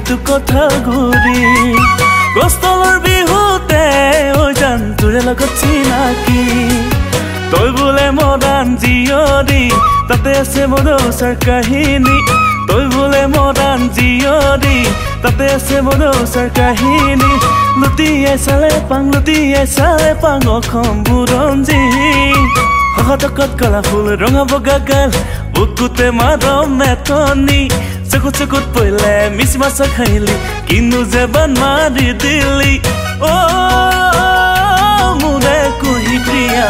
ঋতু কথা ঘূৰি গছতলৰ বিহুতে ঐ জান তোৰে লগত চিনাকি তই বোলে মৰাণ জীয়ৰী তাতে আছে মধুচৰ কাহিনী তই বোলে মৰাণ জীয়ৰী তাতে আছে মধুচৰ কাহিনী লুটিয়াই চালে পাং অসম বুৰঞ্জী হকতকত কলা ফুল ৰঙা বগা গাল বুকুতে মাদম মেথনি চকুত পইলে মিছ মাছ খাইলি কিনো যে বান মাৰি দিলি অ মোৰে কহি প্ৰিয়া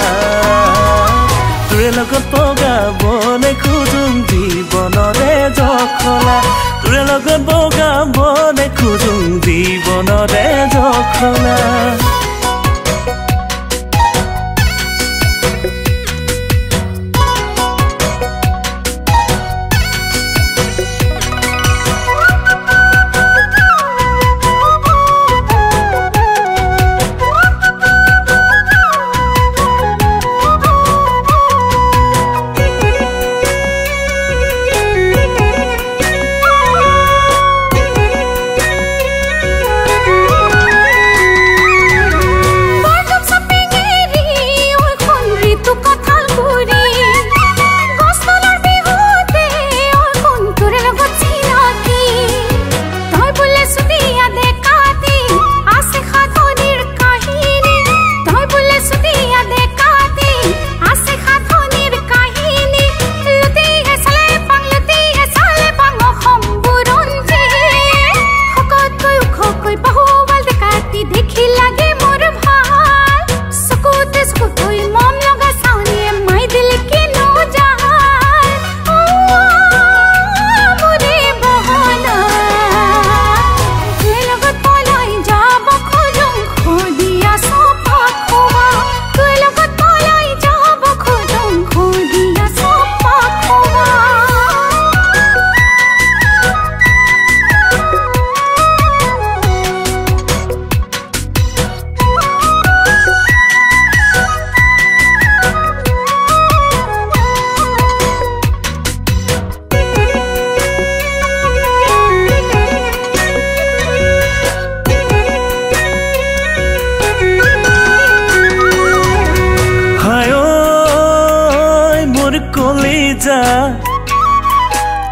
তোৰে লগত বগাবলে খোজোঁ জীৱনৰে জখলা তোৰে লগত বগাবলে খোজোঁ জীৱনৰে জখলা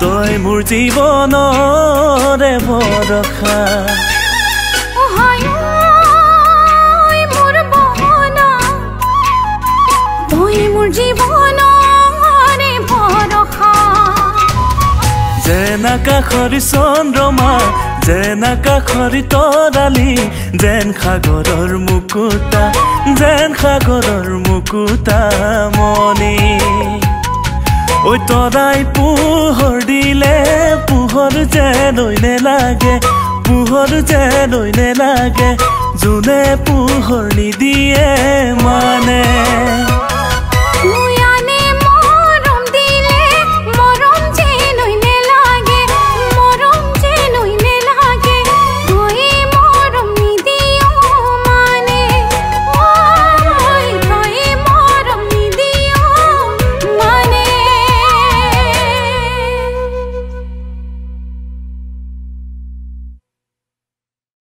তই মোৰ জীৱনৰে ভৰসা তই মোৰ জীৱনৰে ভৰসা যেন আকাশৰ চন্দ্ৰমা যেন আকাশৰ তৰালি যেন সাগৰৰ মুকুতা মনি ঐ তৰাই পোহৰ দিলে পোহৰ যেন নেলাগে যোনে পোহৰ নিদিয়ে মানে